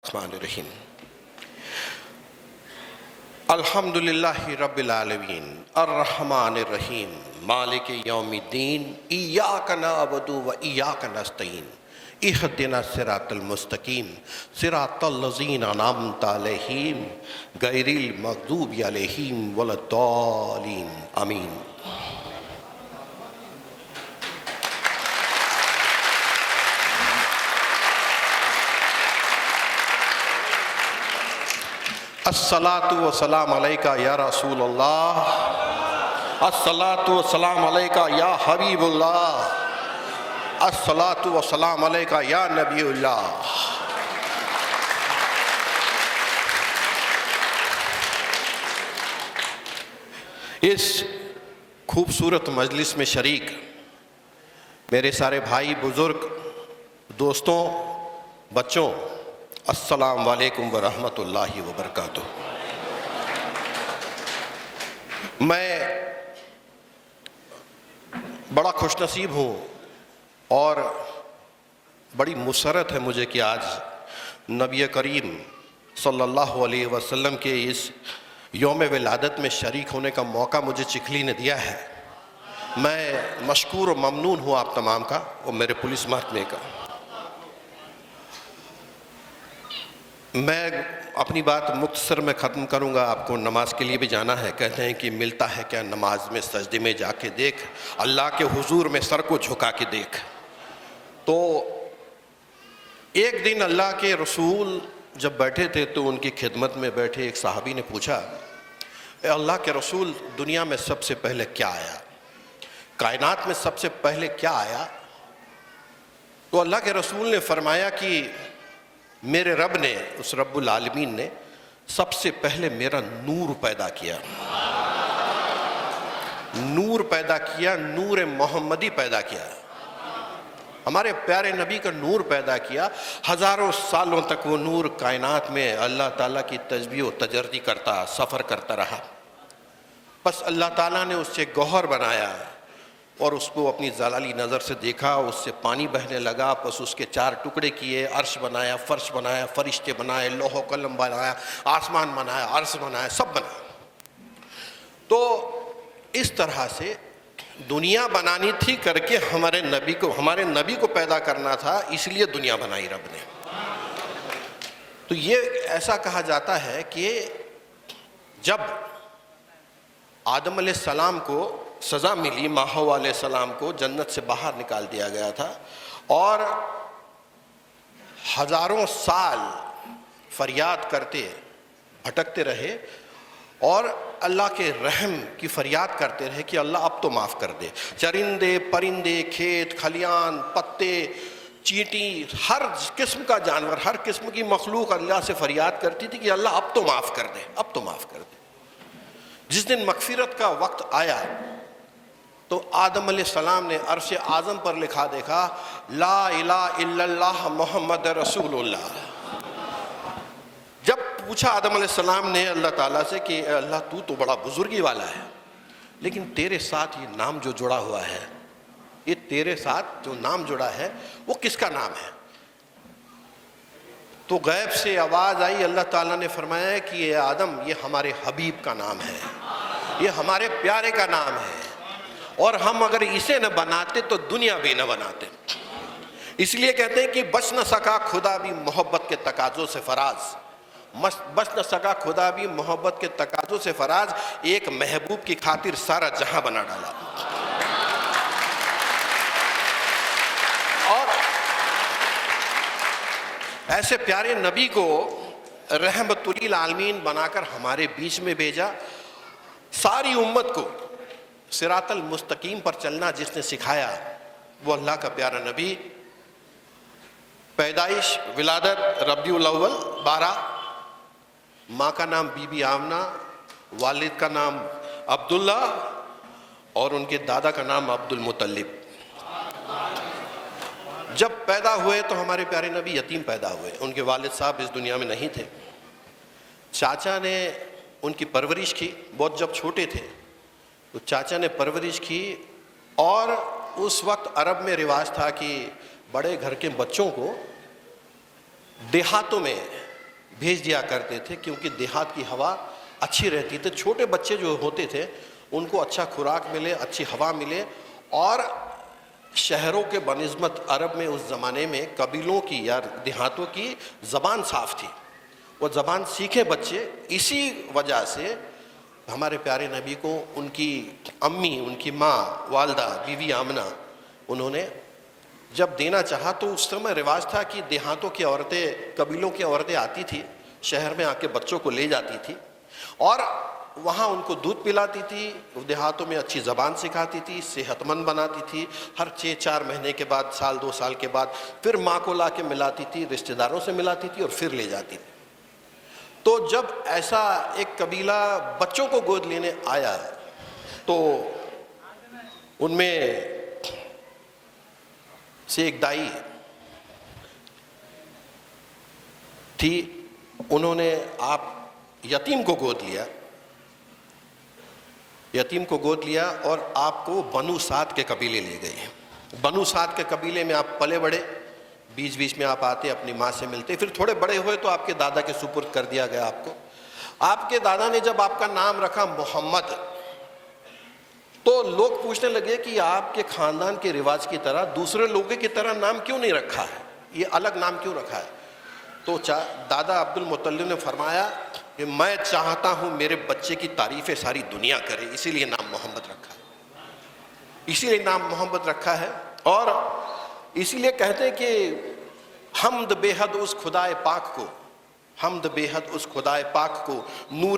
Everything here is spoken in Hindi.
रहमान अल्हम्दुलिल्लाहि रब्बिल आलमीन अर्रहमानिर रहीम मालिक यौमिद्दीन इय्याका नअबुदु व इय्याका नस्तईन इहदिना सिरातल मुस्तकीम सिरातल लज़ीना अनअमता अलैहिम गैरिल मग़दूबि अलैहिम वलद्दालीन आमीन। अस्सलातु व सलाम अलैका या रसूल अल्लाह, अस्सलातु व सलाम अलैका या हबीबुल्लाह, अस्सलातु व सलाम अलैका या नबीउल्लाह। इस खूबसूरत मजलिस में शरीक मेरे सारे भाई बुजुर्ग, दोस्तों, बच्चों, अस्सलाम वालेकुम व रहमतुल्लाहि व बरकातुहू। मैं बड़ा खुशनसीब हूँ और बड़ी मुसरत है मुझे कि आज नबी करीम सल्लल्लाहु अलैहि वसल्लम के इस यौम विलादत में शरीक होने का मौका मुझे चिखली ने दिया है। मैं मशकूर और ममनून हूँ आप तमाम का और मेरे पुलिस महकमे का। मैं अपनी बात मुख्तसर में ख़त्म करूँगा, आपको नमाज के लिए भी जाना है। कहते हैं कि मिलता है क्या नमाज में, सजदे में जाके देख, अल्लाह के हुजूर में सर को झुका के देख। तो एक दिन अल्लाह के रसूल जब बैठे थे तो उनकी खिदमत में बैठे एक सहाबी ने पूछा, अल्लाह के रसूल, दुनिया में सबसे पहले क्या आया, कायनात में सबसे पहले क्या आया? तो अल्लाह के रसूल ने फरमाया कि मेरे रब ने, उस रब्बुल आलमीन ने सबसे पहले मेरा नूर पैदा किया, नूर पैदा किया, नूर मोहम्मदी पैदा किया, हमारे प्यारे नबी का नूर पैदा किया। हज़ारों सालों तक वो नूर कायनात में अल्लाह ताला की तस्बीह व तजर्दी करता, सफ़र करता रहा। बस अल्लाह ताला ने उससे गौहर बनाया और उसको अपनी जलाली नज़र से देखा, उससे पानी बहने लगा, बस उसके चार टुकड़े किए, अर्श बनाया, फर्श बनाया, फरिश्ते बनाए, लोहो कलम बनाया, आसमान बनाया, अर्श बनाया, सब बनाया। तो इस तरह से दुनिया बनानी थी करके हमारे नबी को पैदा करना था, इसलिए दुनिया बनाई रब ने। तो ये ऐसा कहा जाता है कि जब आदम अलैहिस्सलाम को सज़ा मिली, माहौवा अलैहिस्सलाम को जन्नत से बाहर निकाल दिया गया था और हज़ारों साल फरियाद करते भटकते रहे और अल्लाह के रहम की फरियाद करते रहे कि अल्लाह अब तो माफ़ कर दे। चरिंदे परिंदे, खेत खलियान, पत्ते, चींटी, हर किस्म का जानवर, हर किस्म की मखलूक अल्लाह से फरियाद करती थी कि अल्लाह अब तो माफ़ कर दे, अब तो माफ़ कर दे। जिस दिन मगफिरत का वक्त आया तो आदम अलैहिस्सलाम ने अर्श आज़म पर लिखा देखा, ला इलाहा इल्लल्लाह मुहम्मद रसूलुल्लाह। जब पूछा आदम अलैहिस्सलाम ने अल्लाह ताला से कि अल्लाह तू तो बड़ा बुजुर्गी वाला है, लेकिन तेरे साथ ये नाम जो जुड़ा हुआ है, ये तेरे साथ जो नाम जुड़ा है वो किसका नाम है? तो गैब से आवाज़ आई, अल्लाह ताला ने फरमाया कि ये आदम, ये हमारे हबीब का नाम है, ये हमारे प्यारे का नाम है और हम अगर इसे न बनाते तो दुनिया भी न बनाते। इसलिए कहते हैं कि बच न सका खुदा भी मोहब्बत के तकाज़ों से फराज, बच न सका खुदा भी मोहब्बत के तकाज़ों से फराज, एक महबूब की खातिर सारा जहां बना डाला। और ऐसे प्यारे नबी को रहमतुल आलमीन बनाकर हमारे बीच में भेजा। सारी उम्मत को सिरातल मुस्तकीम पर चलना जिसने सिखाया वो अल्लाह का प्यारा नबी। पैदाइश विलादत रबीउल अव्वल 12, माँ का नाम बीबी आमना, वालिद का नाम अब्दुल्ला और उनके दादा का नाम अब्दुल मुत्तलिब। जब पैदा हुए तो हमारे प्यारे नबी यतीम पैदा हुए, उनके वालिद साहब इस दुनिया में नहीं थे। चाचा ने उनकी परवरिश की, बहुत जब छोटे थे तो चाचा ने परवरिश की। और उस वक्त अरब में रिवाज था कि बड़े घर के बच्चों को देहातों में भेज दिया करते थे, क्योंकि देहात की हवा अच्छी रहती थी। छोटे बच्चे जो होते थे उनको अच्छा खुराक मिले, अच्छी हवा मिले। और शहरों के बनिस्बत अरब में उस ज़माने में कबीलों की या देहातों की ज़बान साफ़ थी, वो ज़बान सीखे बच्चे। इसी वजह से हमारे प्यारे नबी को उनकी अम्मी, उनकी माँ वालदा बीवी आमना, उन्होंने जब देना चाहा तो उस समय रिवाज था कि देहातों की औरतें, कबीलों की औरतें आती थी, शहर में आके बच्चों को ले जाती थी और वहाँ उनको दूध पिलाती थी, देहातों में अच्छी ज़बान सिखाती थी, सेहतमंद बनाती थी। हर 6-4 महीने के बाद, साल 2 साल के बाद फिर माँ को ला के मिलाती थी, रिश्तेदारों से मिलाती थी और फिर ले जाती थी। तो जब ऐसा एक कबीला बच्चों को गोद लेने आया तो उनमें से एक दाई थी, उन्होंने आप यतीम को गोद लिया, यतीम को गोद लिया और आपको बनु साद के कबीले ले गए। बनु साद के कबीले में आप पले बड़े, बीच बीच में आप आते, अपनी माँ से मिलते, फिर थोड़े बड़े हुए तो आपके दादा के सुपुर्द कर दिया गया आपको। आपके दादा ने जब आपका नाम रखा मोहम्मद, तो लोग पूछने लगे कि आपके खानदान के रिवाज की तरह दूसरे लोगों की तरह नाम क्यों नहीं रखा है, ये अलग नाम क्यों रखा है। तो दादा अब्दुल मुत्तलिब ने फरमाया कि मैं चाहता हूं मेरे बच्चे की तारीफें सारी दुनिया करे, इसीलिए नाम मोहम्मद रखा है, इसीलिए नाम मोहम्मद रखा है। और इसीलिए कहते हैं कि हमद बेहद उस खुदाए पाक को, हमद बेहद उस खुदाए पाक को, नूर